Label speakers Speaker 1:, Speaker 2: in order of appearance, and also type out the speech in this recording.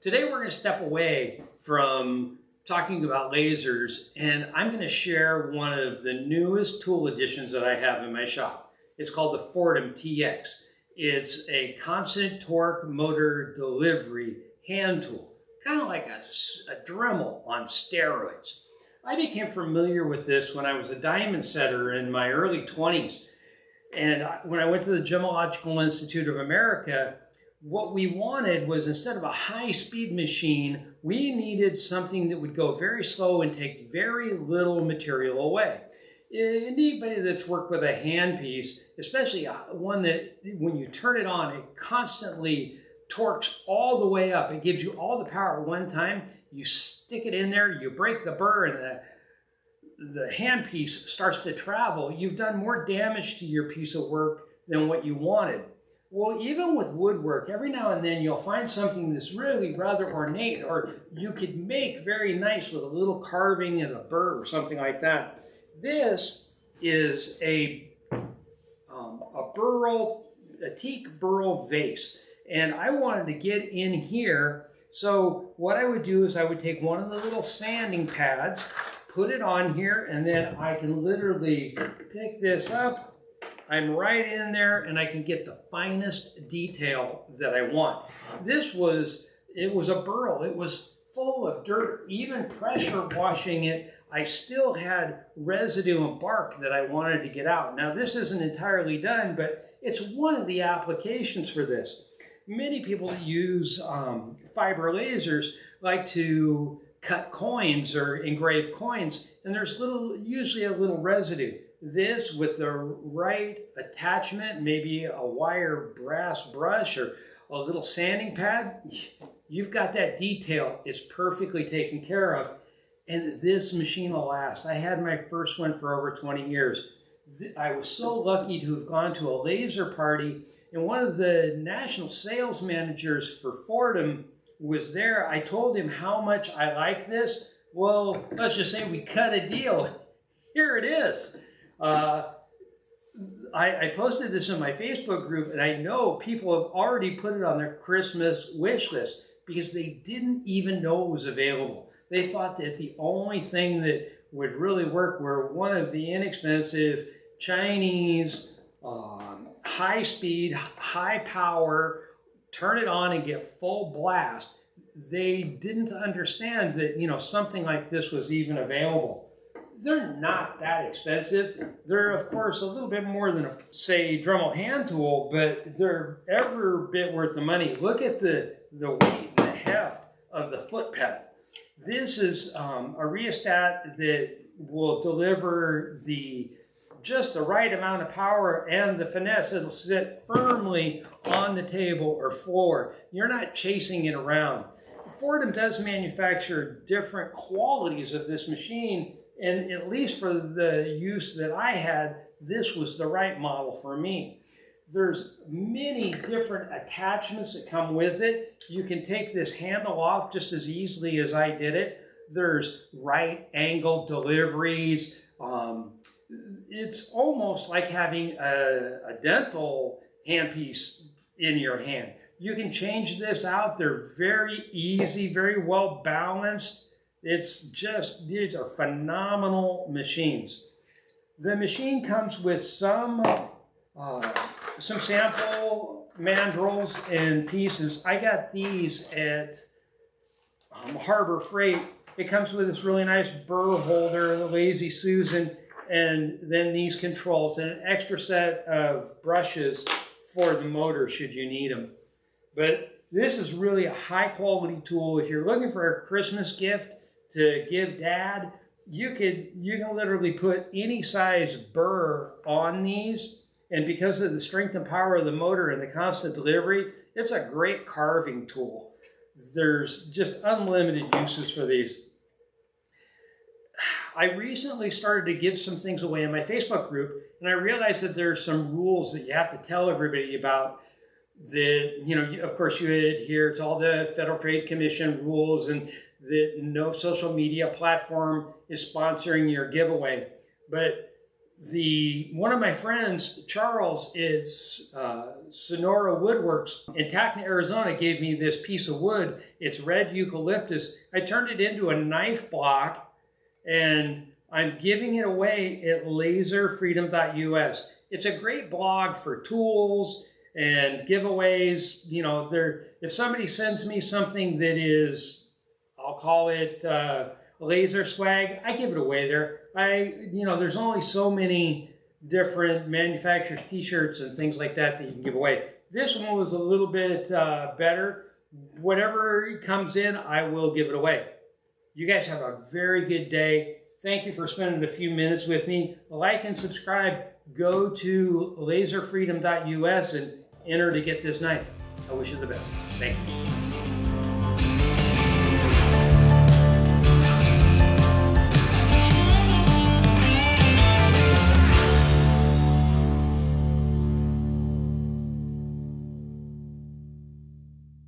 Speaker 1: Today we're going to step away from talking about lasers, and I'm going to share one of the newest tool additions that I have in my shop. It's called the Foredom TX. It's a constant torque motor delivery hand tool, kind of like a Dremel on steroids. I became familiar with this when I was a diamond setter in my early 20s. And when I went to the Gemological Institute of America, what we wanted was, instead of a high-speed machine, we needed something that would go very slow and take very little material away. Anybody that's worked with a handpiece, especially one that when you turn it on, it constantly torques all the way up. It gives you all the power at one time. You stick it in there, you break the burr, and the handpiece starts to travel. You've done more damage to your piece of work than what you wanted. Well, even with woodwork, every now and then you'll find something that's really rather ornate, or you could make very nice with a little carving and a burr or something like that. This is a teak burl vase, and I wanted to get in here. So what I would do is I would take one of the little sanding pads, put it on here, and then I can literally pick this up. I'm right in there, and I can get the finest detail that I want. It was a burl. It was full of dirt. Even pressure washing it, I still had residue and bark that I wanted to get out. Now, this isn't entirely done, but it's one of the applications for this. Many people that use fiber lasers like to cut coins or engrave coins, and there's usually a little residue. This, with the right attachment, maybe a wire brass brush or a little sanding pad, you've got that detail. It's perfectly taken care of, and this machine will last. I had my first one for over 20 years. I was so lucky to have gone to a laser party, and one of the national sales managers for Foredom was there. I told him how much I like this. Well, let's just say we cut a deal. Here it is. I posted this in my Facebook group, and I know people have already put it on their Christmas wish list because they didn't even know it was available. They thought that the only thing that would really work were one of the inexpensive Chinese, high-speed, high-power, turn it on and get full blast. They didn't understand that, something like this was even available. They're not that expensive. They're, of course, a little bit more than say, Dremel hand tool, but they're every bit worth the money. Look at the weight and the heft of the foot pedal. This is a rheostat that will deliver just the right amount of power and the finesse. It'll sit firmly on the table or floor. You're not chasing it around. Foredom does manufacture different qualities of this machine, and at least for the use that I had, this was the right model for me. There's many different attachments that come with it. You can take this handle off just as easily as I did it. There's right angle deliveries. It's almost like having a dental handpiece in your hand. You can change this out. They're very easy, very well balanced. These are phenomenal machines. The machine comes with some sample mandrels and pieces. I got these at Harbor Freight. It comes with this really nice burr holder, the Lazy Susan, and then these controls and an extra set of brushes for the motor should you need them. But this is really a high quality tool. If you're looking for a Christmas gift to give Dad, you can literally put any size burr on these, and because of the strength and power of the motor and the constant delivery, it's a great carving tool. There's just unlimited uses for these. I recently started to give some things away in my Facebook group, and I realized that there's some rules that you have to tell everybody about. That, of course, you adhere to all the Federal Trade Commission rules, and that no social media platform is sponsoring your giveaway. But One of my friends, Charles, it's Sonora Woodworks in Tacna, Arizona, gave me this piece of wood. It's red eucalyptus. I turned it into a knife block, and I'm giving it away at laserfreedom.us. It's a great blog for tools and giveaways. You know, if somebody sends me something that is, I'll call it laser swag, I give it away there. There's only so many different manufacturers' t-shirts and things like that you can give away. This one was a little bit better. Whatever comes in, I will give it away. You guys have a very good day. Thank you for spending a few minutes with me. Like and subscribe. Go to laserfreedom.us and enter to get this knife. I wish you the best. Thank you.